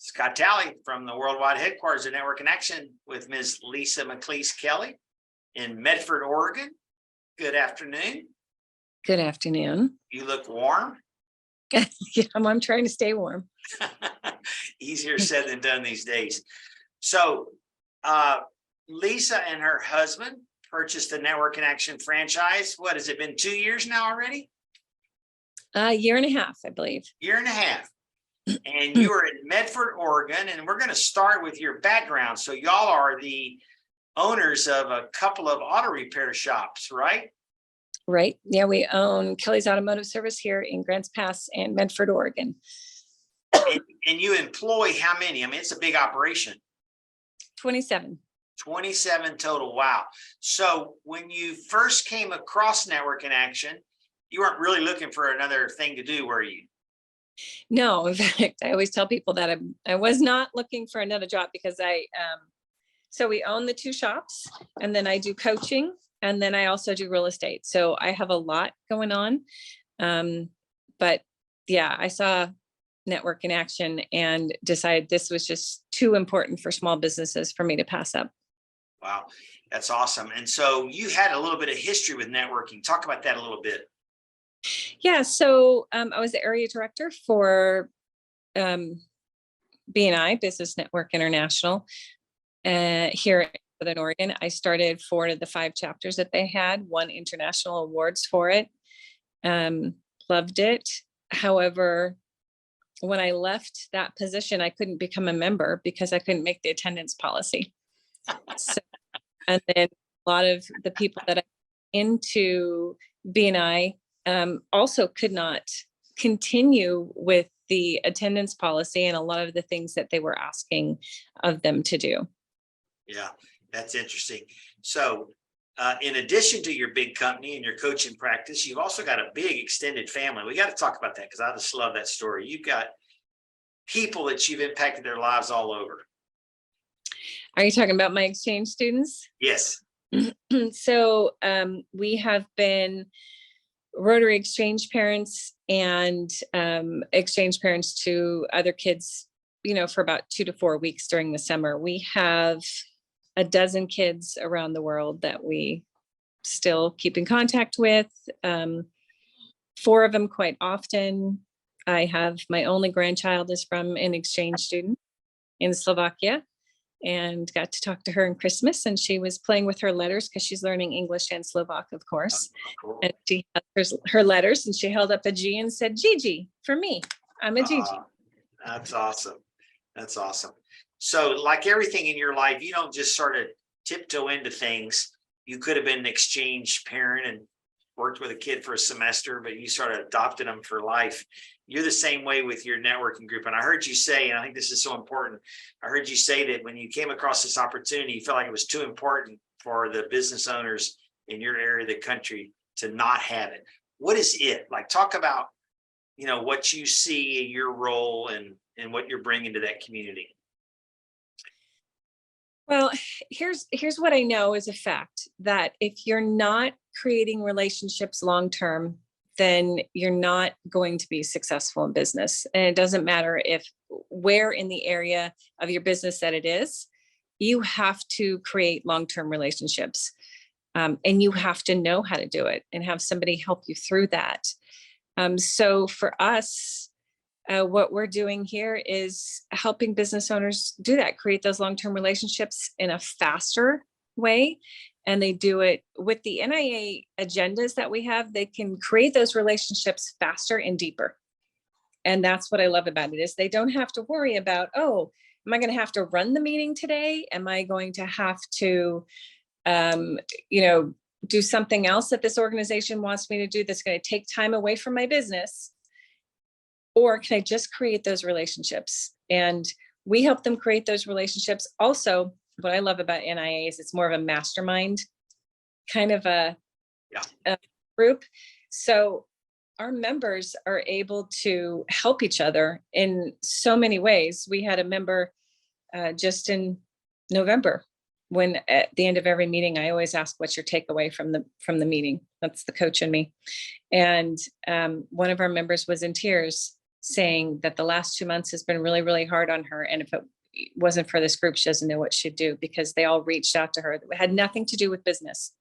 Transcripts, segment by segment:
Scott Talley from the worldwide headquarters of Network in Action with Ms. Lisa McClease Kelly in Medford, Oregon. Good afternoon. Good afternoon. You look warm. Yeah, I'm trying to stay warm. Easier said than done these days. So Lisa and her husband purchased the Network in Action franchise. What has it been, 2 years now already? A year and a half, I believe. Year and a half. And you are in Medford, Oregon, and we're going to start with your background. So y'all are the owners of a couple of auto repair shops, right? Right. Yeah, we own Kelly's Automotive Service here in Grants Pass and Medford, Oregon. And you employ how many? I mean, it's a big operation. 27. 27 total. Wow. So when you first came across Network in Action, you weren't really looking for another thing to do, were you? No, in fact, I always tell people that I was not looking for another job because so we own the 2 shops, and then I do coaching, and then I also do real estate. So I have a lot going on. But yeah, I saw Network in Action and decided this was just too important for small businesses for me to pass up. Wow, that's awesome. And so you had a little bit of history with networking. Talk about that a little bit. Yeah, so I was the area director for BNI, Business Network International, here in Southern Oregon. I started 4 of the 5 chapters that they had, won international awards for it, loved it. However, when I left that position, I couldn't become a member because I couldn't make the attendance policy. So, and then a lot of the people that I into BNI also could not continue with the attendance policy and a lot of the things that they were asking of them to do. Yeah, that's interesting. So in addition to your big company and your coaching practice, you've also got a big extended family. We got to talk about that because I just love that story. You've got people that you've impacted their lives all over. Are you talking about my exchange students? Yes. So we have been Rotary exchange parents and exchange parents to other kids, for about 2 to 4 weeks during the summer. We have a dozen kids around the world that we still keep in contact with. 4 of them quite often. I have my only grandchild is from an exchange student in Slovakia, and got to talk to her in Christmas, and she was playing with her letters because she's learning English and Slovak, of course. Cool. And she had her letters, and she held up a G and said, Gigi, for me. I'm a Gigi. That's awesome. That's awesome. So like everything in your life, you don't just sort of tiptoe into things. You could have been an exchange parent and worked with a kid for a semester, but you sort of adopted them for life. You're the same way with your networking group. And I heard you say, and I think this is so important, I heard you say that when you came across this opportunity, you felt like it was too important for the business owners in your area of the country to not have it. What is it? Like, talk about, what you see in your role and what you're bringing to that community. Well, here's what I know is a fact, that if you're not creating relationships long-term, then you're not going to be successful in business. And it doesn't matter where in the area of your business that it is, you have to create long-term relationships. And you have to know how to do it and have somebody help you through that. So for us, what we're doing here is helping business owners do that, create those long-term relationships in a faster way. And they do it with the NIA agendas that we have. They can create those relationships faster and deeper. And that's what I love about it, is they don't have to worry about, oh, am I going to have to run the meeting today? Am I going to have to, do something else that this organization wants me to do that's going to take time away from my business? Or can I just create those relationships? And we help them create those relationships. Also, what I love about NIA is it's more of a mastermind kind of a group. So our members are able to help each other in so many ways. We had a member just in November, when at the end of every meeting, I always ask, what's your takeaway from the meeting? That's the coach in me. And one of our members was in tears saying that the last 2 months has been really, really hard on her. And if it wasn't for this group, she doesn't know what she'd do, because they all reached out to her. It had nothing to do with business.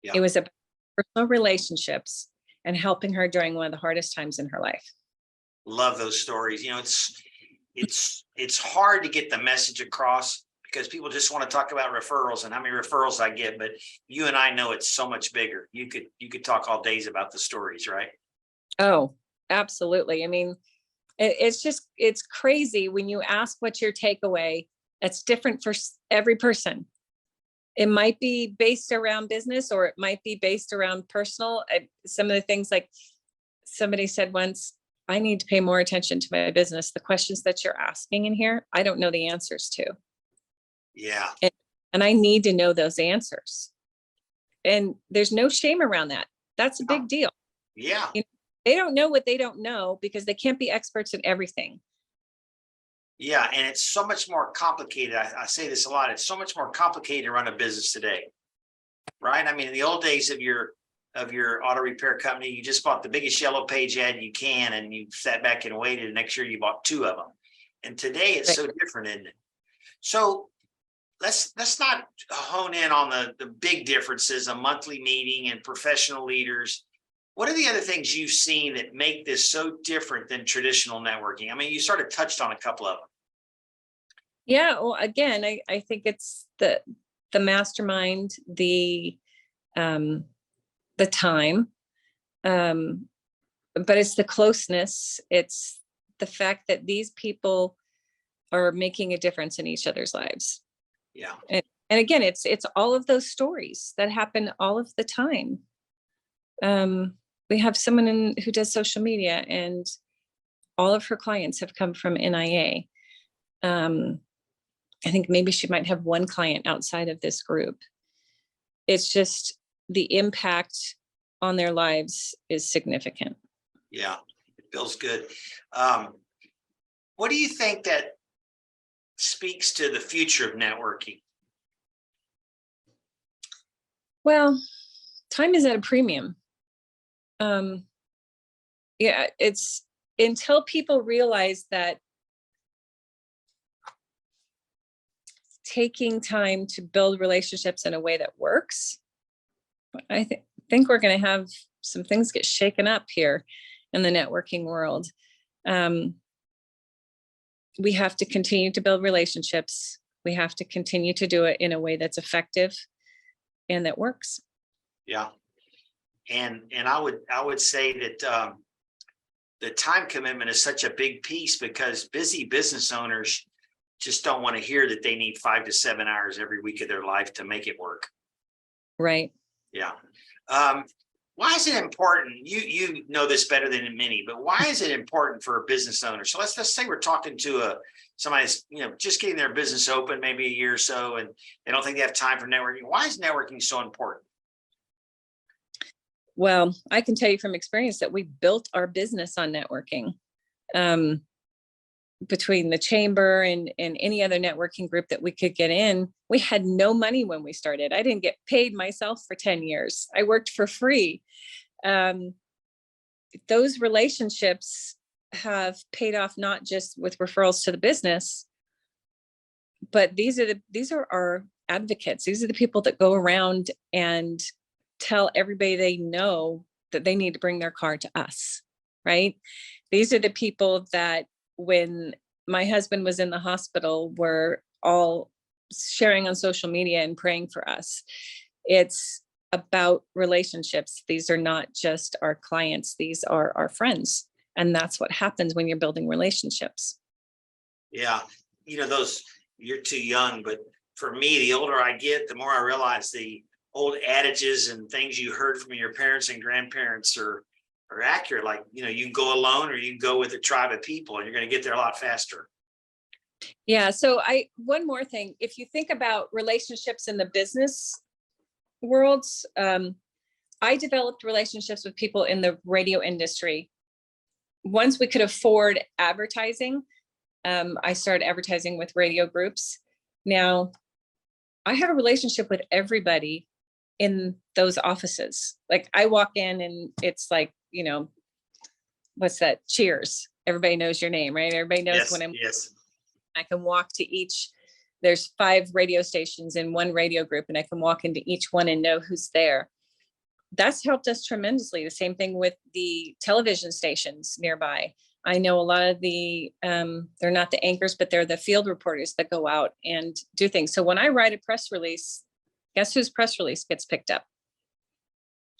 Yeah. It was about personal relationships and helping her during one of the hardest times in her life. Love those stories. You know, it's hard to get the message across because people just want to talk about referrals and how many referrals I get, but you and I know it's so much bigger. You could talk all days about the stories, right? Oh, absolutely. I mean, it's crazy when you ask what's your takeaway. It's different for every person. It might be based around business, or it might be based around personal. Some of the things, like somebody said once, I need to pay more attention to my business. The questions that you're asking in here, I don't know the answers to. Yeah. And I need to know those answers. And there's no shame around that. That's a big deal. Yeah. You know, they don't know what they don't know because they can't be experts in everything. Yeah. And it's so much more complicated. I say this a lot. It's so much more complicated to run a business today. Right. I mean, in the old days of your auto repair company, you just bought the biggest yellow page ad you can, and you sat back and waited. And next year you bought 2 of them. And today it's so different, isn't it? So let's not hone in on the big differences, a monthly meeting and professional leaders. What are the other things you've seen that make this so different than traditional networking? I mean, you sort of touched on a couple of them. Yeah. Well, again, I think it's the mastermind, the time, but it's the closeness. It's the fact that these people are making a difference in each other's lives. Yeah. And again, it's all of those stories that happen all of the time. We have someone who does social media, and all of her clients have come from NIA. I think maybe she might have one client outside of this group. It's just the impact on their lives is significant. Yeah, it feels good. What do you think that speaks to the future of networking? Well, time is at a premium. Yeah, it's until people realize that taking time to build relationships in a way that works, I think we're going to have some things get shaken up here in the networking world. We have to continue to build relationships. We have to continue to do it in a way that's effective and that works. Yeah. And I would say that the time commitment is such a big piece, because busy business owners just don't want to hear that they need 5 to 7 hours every week of their life to make it work. Right. Yeah. Why is it important? You know this better than many, but why is it important for a business owner? So let's say we're talking to somebody's, just getting their business open maybe a year or so, and they don't think they have time for networking. Why is networking so important? Well, I can tell you from experience that we built our business on networking. Between the chamber and any other networking group that we could get in, we had no money when we started. I didn't get paid myself for 10 years. I worked for free. Those relationships have paid off, not just with referrals to the business, but these are our advocates. These are the people that go around and tell everybody they know that they need to bring their car to us, right? These are the people that, when my husband was in the hospital, were all sharing on social media and praying for us. It's about relationships. These are not just our clients. These are our friends. And that's what happens when you're building relationships. Yeah. You're too young, but for me, the older I get, the more I realize the old adages and things you heard from your parents and grandparents are accurate. Like, you can go alone, or you can go with a tribe of people, and you're going to get there a lot faster. Yeah. So one more thing, if you think about relationships in the business worlds, I developed relationships with people in the radio industry. Once we could afford advertising, I started advertising with radio groups. Now I have a relationship with everybody in those offices. Like, I walk in and it's like, what's that? Cheers. everybody knows your name, right? Everybody knows when I can walk to each, there's 5 radio stations in one radio group, and I can walk into each one and know who's there. That's helped us tremendously. The same thing with the television stations nearby. I know a lot of the, they're not the anchors, but they're the field reporters that go out and do things. So when I write a press release, guess whose press release gets picked up?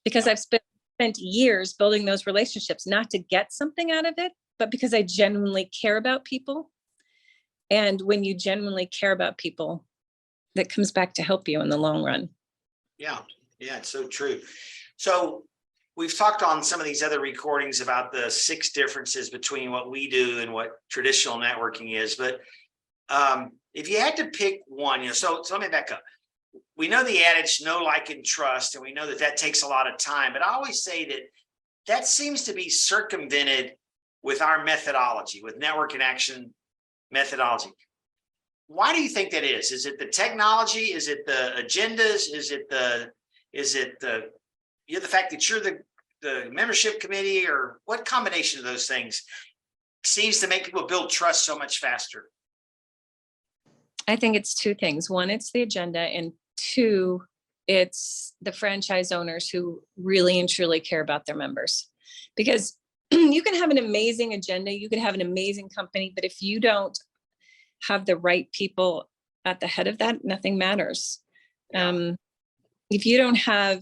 Because I've spent years building those relationships, not to get something out of it, but because I genuinely care about people. And when you genuinely care about people, that comes back to help you in the long run. Yeah, it's so true. So we've talked on some of these other recordings about the 6 differences between what we do and what traditional networking is. But if you had to pick one, so let me back up. We know the adage, know, like, and trust, and we know that takes a lot of time. But I always say that seems to be circumvented with our methodology, with network and action methodology. Why do you think that is? Is it the technology? Is it the agendas? Is it the fact that you're the membership committee, or what combination of those things seems to make people build trust so much faster? I think it's 2 things. 1, it's the agenda, and 2, it's the franchise owners who really and truly care about their members. Because you can have an amazing agenda, you can have an amazing company, but if you don't have the right people at the head of that, nothing matters. Yeah. If you don't have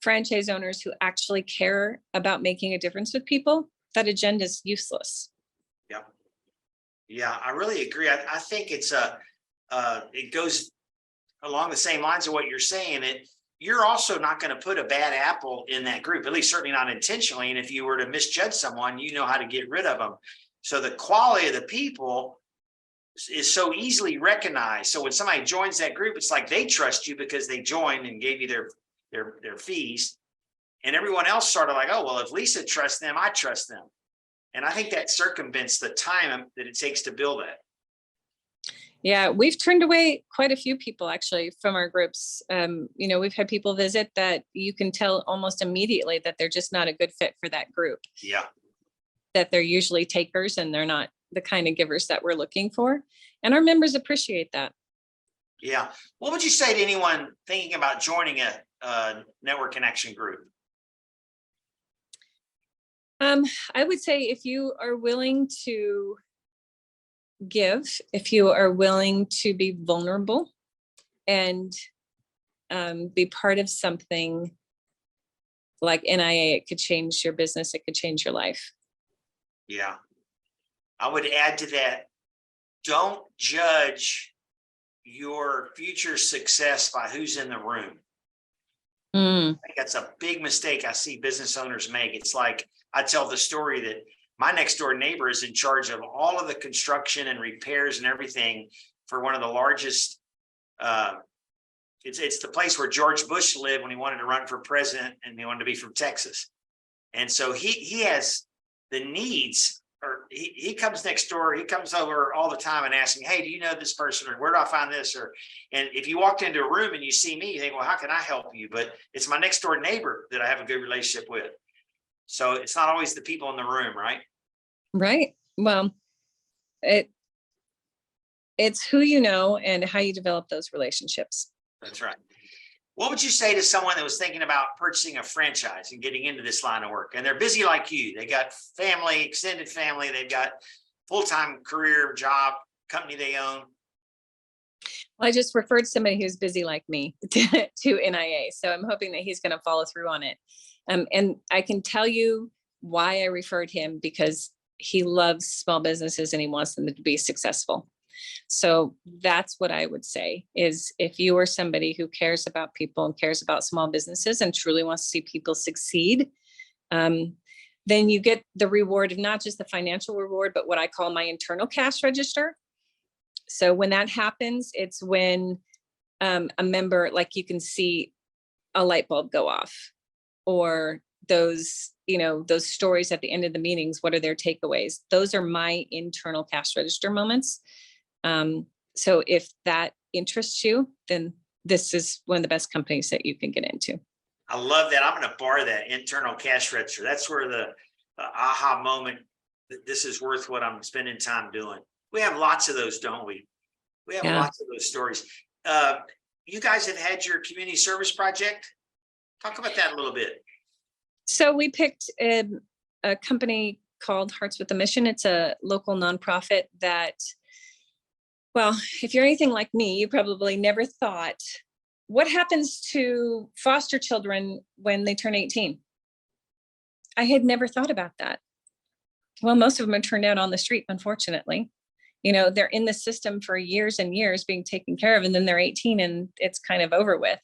franchise owners who actually care about making a difference with people, that agenda is useless. Yeah, I really agree. I think it goes along the same lines of what you're saying. You're also not going to put a bad apple in that group, at least certainly not intentionally. And if you were to misjudge someone, you know how to get rid of them. So the quality of the people is so easily recognized. So when somebody joins that group, it's like they trust you because they joined and gave you their fees. And everyone else sort of like, oh, well, if Lisa trusts them, I trust them. And I think that circumvents the time that it takes to build that. Yeah, we've turned away quite a few people actually from our groups. We've had people visit that you can tell almost immediately that they're just not a good fit for that group. Yeah. That they're usually takers and they're not the kind of givers that we're looking for. And our members appreciate that. Yeah. What would you say to anyone thinking about joining a network connection group? I would say if you are willing to give, if you are willing to be vulnerable and be part of something like NIA, it could change your business, it could change your life. Yeah. I would add to that, don't judge your future success by who's in the room. I think that's a big mistake I see business owners make. It's like, I tell the story that my next door neighbor is in charge of all of the construction and repairs and everything for one of the largest. It's the place where George Bush lived when he wanted to run for president, and he wanted to be from Texas. And so he has the needs, or he comes next door, he comes over all the time and asking, hey, do you know this person, or where do I find this? And if you walked into a room and you see me, you think, well, how can I help you? But it's my next door neighbor that I have a good relationship with. So it's not always the people in the room, right? Right. Well, it's who you know and how you develop those relationships. That's right. What would you say to someone that was thinking about purchasing a franchise and getting into this line of work, and they're busy like you? They got family, extended family, they've got full-time career, job, company they own. Well, I just referred somebody who's busy like me to NIA. So I'm hoping that he's going to follow through on it. And I can tell you why I referred him, because he loves small businesses and he wants them to be successful. So that's what I would say is, if you are somebody who cares about people and cares about small businesses and truly wants to see people succeed, then you get the reward of not just the financial reward, but what I call my internal cash register. So when that happens, it's when a member, like, you can see a light bulb go off, or those stories at the end of the meetings, what are their takeaways? Those are my internal cash register moments. So if that interests you, then this is one of the best companies that you can get into. I love that. I'm going to borrow that internal cash register. That's where the aha moment this is worth what I'm spending time doing. We have lots of those, don't we? We have Yeah. lots of those stories. You guys have had your community service project. Talk about that a little bit. So we picked a company called Hearts with a Mission. It's a local nonprofit that, well, if you're anything like me, you probably never thought, what happens to foster children when they turn 18? I had never thought about that. Well, most of them are turned out on the street, unfortunately. You know, they're in the system for years and years being taken care of, and then they're 18 and it's kind of over with.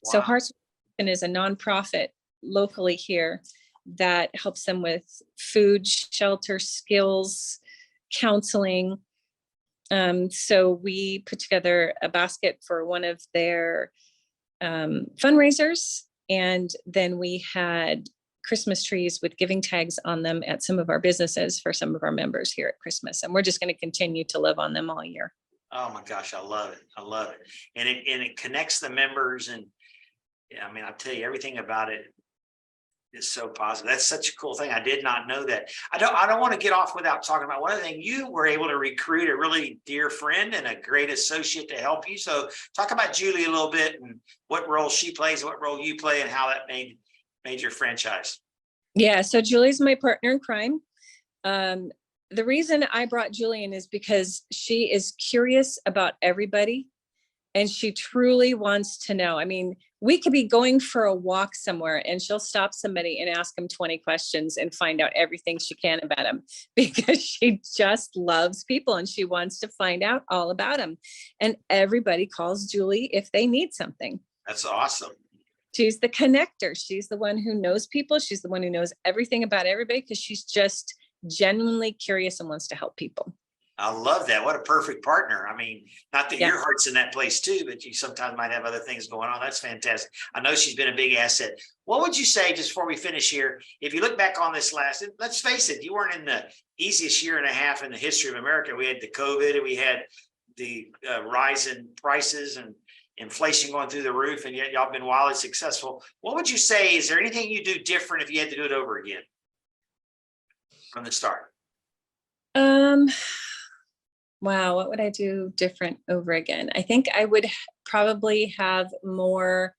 So Wow. Hearts with a Mission is a nonprofit locally here that helps them with food, shelter, skills, counseling. So we put together a basket for one of their fundraisers, and then we had Christmas trees with giving tags on them at some of our businesses for some of our members here at Christmas. And we're just going to continue to live on them all year. Oh my gosh, I love it. I love it. And it connects the members. And yeah, I mean, I'll tell you, everything about it is so positive. That's such a cool thing. I did not know that. I don't want to get off without talking about one other thing. You were able to recruit a really dear friend and a great associate to help you. So talk about Julie a little bit and what role she plays, what role you play, and how that made your franchise. Yeah. So Julie's my partner in crime. The reason I brought Julie in is because she is curious about everybody and she truly wants to know. I mean, we could be going for a walk somewhere and she'll stop somebody and ask them 20 questions and find out everything she can about them because she just loves people and she wants to find out all about them. And everybody calls Julie if they need something. That's awesome. She's the connector. She's the one who knows people. She's the one who knows everything about everybody because she's just genuinely curious and wants to help people. I love that. What a perfect partner. I mean, not that Yeah. your heart's in that place too, but you sometimes might have other things going on. That's fantastic. I know she's been a big asset. What would you say, just before we finish here, if you look back on this let's face it, you weren't in the easiest year and a half in the history of America. We had the COVID and we had the rise in prices and inflation going through the roof, and yet y'all have been wildly successful. What would you say? Is there anything you do different if you had to do it over again from the start? Wow, what would I do different over again? I think I would probably have more,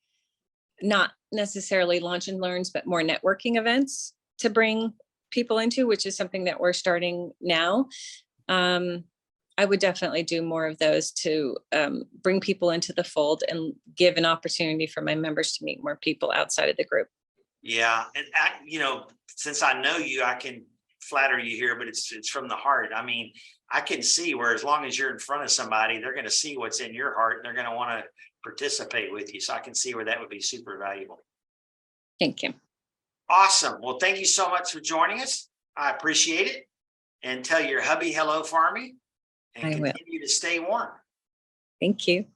not necessarily launch and learns, but more networking events to bring people into, which is something that we're starting now. I would definitely do more of those to bring people into the fold and give an opportunity for my members to meet more people outside of the group. Yeah. And since I know you, I can flatter you here, but it's from the heart. I mean, I can see where as long as you're in front of somebody, they're going to see what's in your heart and they're going to want to participate with you. So I can see where that would be super valuable. Thank you. Awesome. Well, thank you so much for joining us. I appreciate it. And tell your hubby hello for me and I will. continue to stay warm. Thank you.